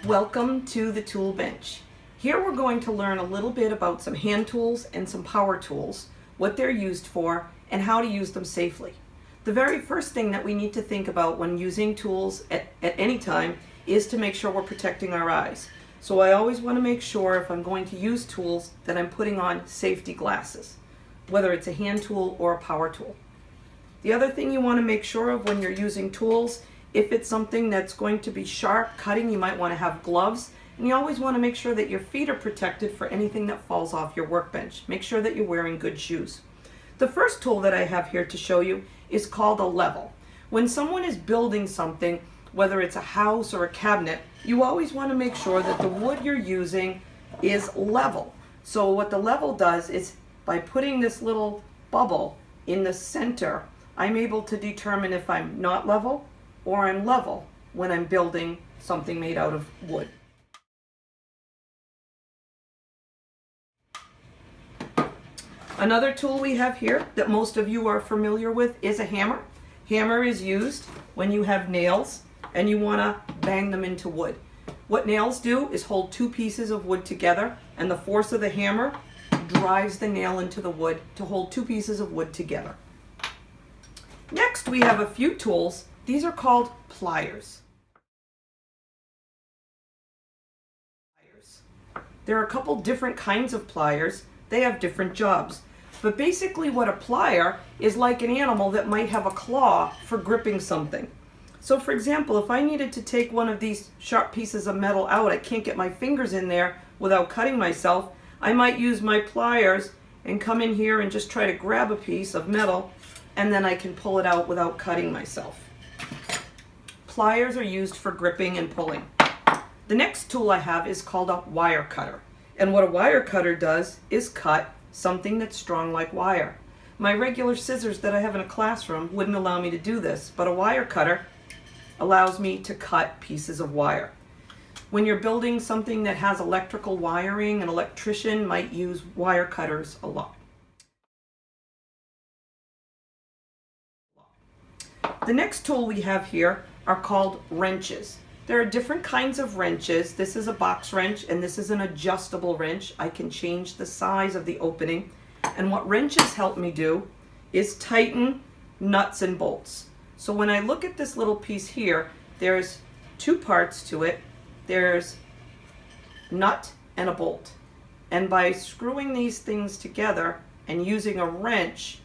Welcome to the tool bench. Here we're going to learn a little bit about some hand tools and some power tools, what they're used for, and how to use them safely. The very first thing that we need to think about when using tools at any time is to make sure we're protecting our eyes. So I always want to make sure if I'm going to use tools that I'm putting on safety glasses, whether it's a hand tool or a power tool. The other thing you want to make sure of when you're using tools, if it's something that's going to be sharp, cutting, you might want to have gloves. And you always want to make sure that your feet are protected for anything that falls off your workbench. Make sure that you're wearing good shoes. The first tool that I have here to show you is called a level. When someone is building something, whether it's a house or a cabinet, you always want to make sure that the wood you're using is level. So what the level does is by putting this little bubble in the center, I'm able to determine if I'm not level or I'm level when I'm building something made out of wood. Another tool we have here that most of you are familiar with is a hammer. Hammer is used when you have nails and you want to bang them into wood. What nails do is hold two pieces of wood together, and the force of the hammer drives the nail into the wood to hold two pieces of wood together. Next, we have a few tools. These are called pliers. There are a couple different kinds of pliers. They have different jobs. But basically what a plier is like an animal that might have a claw for gripping something. So for example, if I needed to take one of these sharp pieces of metal out, I can't get my fingers in there without cutting myself, I might use my pliers and come in here and just try to grab a piece of metal, and then I can pull it out without cutting myself. Pliers are used for gripping and pulling. The next tool I have is called a wire cutter. And what a wire cutter does is cut something that's strong like wire. My regular scissors that I have in a classroom wouldn't allow me to do this, but a wire cutter allows me to cut pieces of wire. When you're building something that has electrical wiring, an electrician might use wire cutters a lot. The next tool we have here are called wrenches. There are different kinds of wrenches. This is a box wrench and this is an adjustable wrench. I can change the size of the opening. And what wrenches help me do is tighten nuts and bolts. So when I look at this little piece here, there's two parts to it. There's nut and a bolt. And by screwing these things together and using a wrench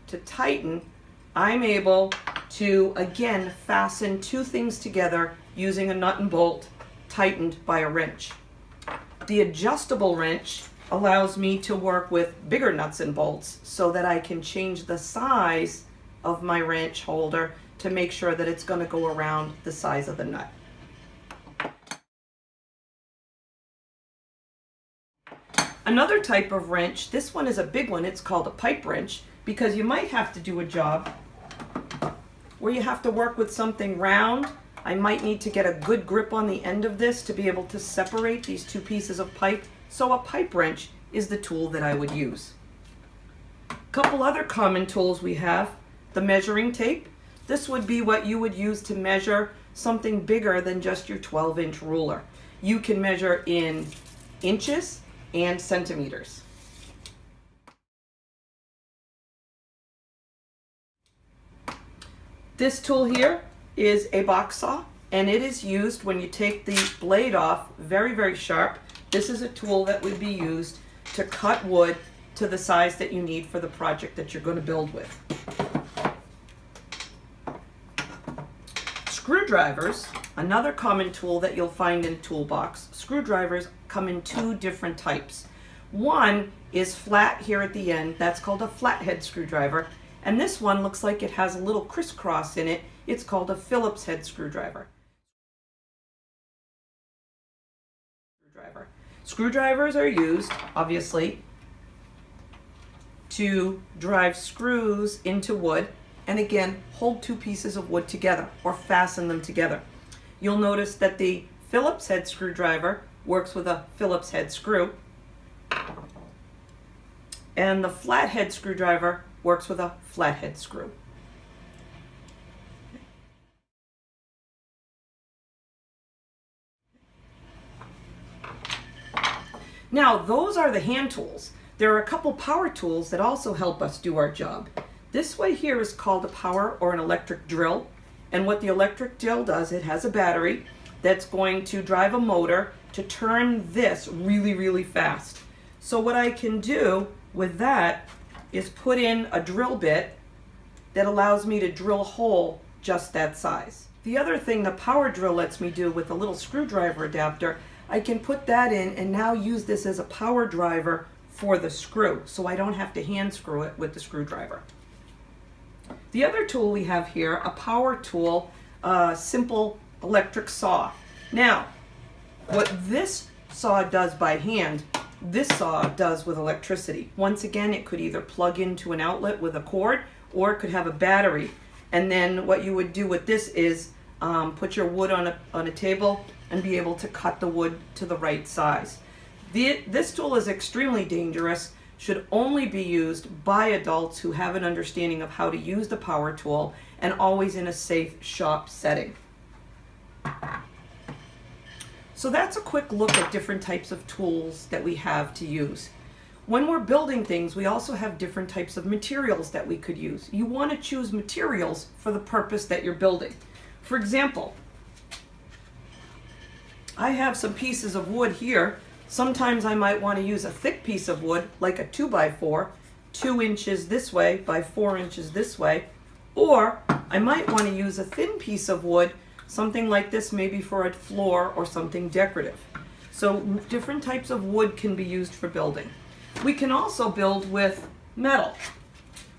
to tighten, I'm able to, again, fasten two things together using a nut and bolt tightened by a wrench. The adjustable wrench allows me to work with bigger nuts and bolts so that I can change the size of my wrench holder to make sure that it's going to go around the size of the nut. Another type of wrench, this one is a big one, it's called a pipe wrench, because you might have to do a job where you have to work with something round. I might need to get a good grip on the end of this to be able to separate these two pieces of pipe. So a pipe wrench is the tool that I would use. A couple other common tools we have. The measuring tape. This would be what you would use to measure something bigger than just your 12-inch ruler. You can measure in inches and centimeters. This tool here is a box saw, and it is used when you take the blade off, very, very sharp. This is a tool that would be used to cut wood to the size that you need for the project that you're going to build with. Screwdrivers, another common tool that you'll find in a toolbox. Screwdrivers come in two different types. One is flat here at the end, that's called a flathead screwdriver. And this one looks like it has a little crisscross in it. It's called a Phillips head screwdriver. Screwdrivers are used, obviously, to drive screws into wood and again, hold two pieces of wood together or fasten them together. You'll notice that the Phillips head screwdriver works with a Phillips head screw, and the flathead screwdriver works with a flathead screw. Now, those are the hand tools. There are a couple power tools that also help us do our job. This way here is called a power or an electric drill. And what the electric drill does, it has a battery that's going to drive a motor to turn this really, really fast. So what I can do with that is put in a drill bit that allows me to drill a hole just that size. The other thing the power drill lets me do with a little screwdriver adapter, I can put that in and now use this as a power driver for the screw, so I don't have to hand screw it with the screwdriver. The other tool we have here, a power tool, a simple electric saw. Now, what this saw does by hand, this saw does with electricity. Once again, it could either plug into an outlet with a cord, or it could have a battery. And then what you would do with this is put your wood on a table and be able to cut the wood to the right size. This tool is extremely dangerous, should only be used by adults who have an understanding of how to use the power tool, and always in a safe shop setting. So that's a quick look at different types of tools that we have to use. When we're building things, we also have different types of materials that we could use. You want to choose materials for the purpose that you're building. For example, I have some pieces of wood here. Sometimes I might want to use a thick piece of wood, like a 2x4, 2 inches this way by 4 inches this way. Or I might want to use a thin piece of wood, something like this, maybe for a floor or something decorative. So different types of wood can be used for building. We can also build with metal.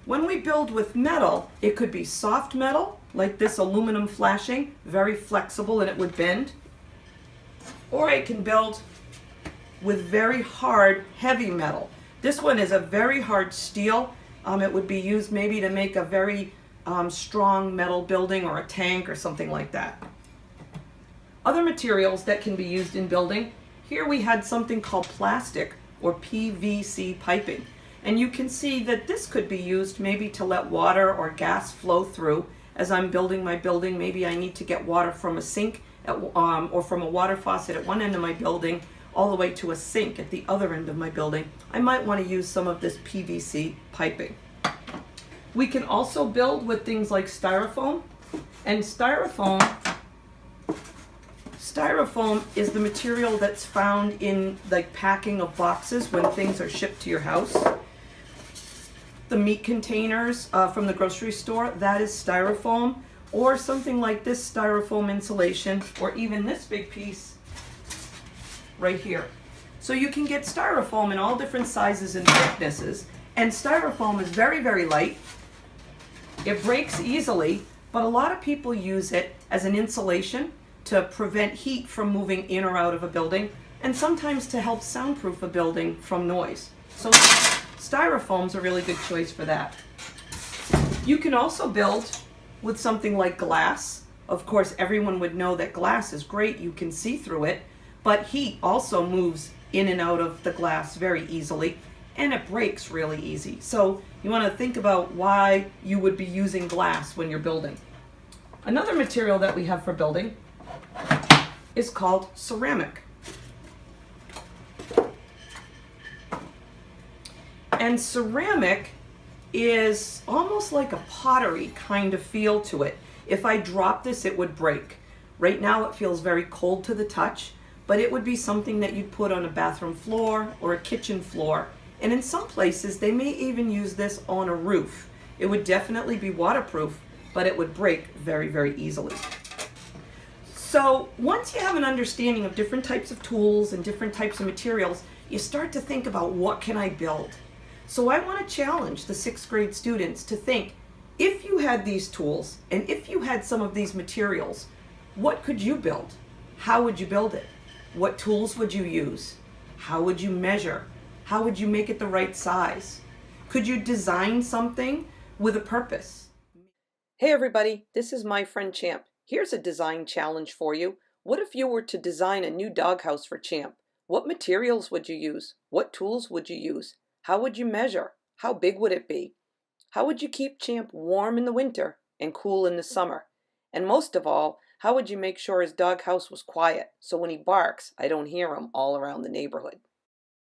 When we build with metal, it could be soft metal, like this aluminum flashing, very flexible and it would bend. Or I can build with very hard, heavy metal. This one is a very hard steel. It would be used maybe to make a very strong metal building or a tank or something like that. Other materials that can be used in building, here we had something called plastic or PVC piping. And you can see that this could be used maybe to let water or gas flow through. As I'm building my building, maybe I need to get water from a sink or from a water faucet at one end of my building all the way to a sink at the other end of my building. I might want to use some of this PVC piping. We can also build with things like styrofoam. And styrofoam is the material that's found in the packing of boxes when things are shipped to your house. The meat containers from the grocery store, that is styrofoam. Or something like this styrofoam insulation, or even this big piece right here. So you can get styrofoam in all different sizes and thicknesses. And styrofoam is very, very light. It breaks easily, but a lot of people use it as an insulation to prevent heat from moving in or out of a building, and sometimes to help soundproof a building from noise. So styrofoam's a really good choice for that. You can also build with something like glass. Of course, everyone would know that glass is great, you can see through it, but heat also moves in and out of the glass very easily, and it breaks really easy. So you want to think about why you would be using glass when you're building. Another material that we have for building is called ceramic. And ceramic is almost like a pottery kind of feel to it. If I drop this, it would break. Right now it feels very cold to the touch, but it would be something that you'd put on a bathroom floor or a kitchen floor. And in some places, they may even use this on a roof. It would definitely be waterproof, but it would break very, very easily. So once you have an understanding of different types of tools and different types of materials, you start to think about, what can I build? So I want to challenge the 6th grade students to think, if you had these tools and if you had some of these materials, what could you build? How would you build it? What tools would you use? How would you measure? How would you make it the right size? Could you design something with a purpose? Hey everybody, this is my friend Champ. Here's a design challenge for you. What if you were to design a new doghouse for Champ? What materials would you use? What tools would you use? How would you measure? How big would it be? How would you keep Champ warm in the winter and cool in the summer? And most of all, how would you make sure his doghouse was quiet so when he barks, I don't hear him all around the neighborhood?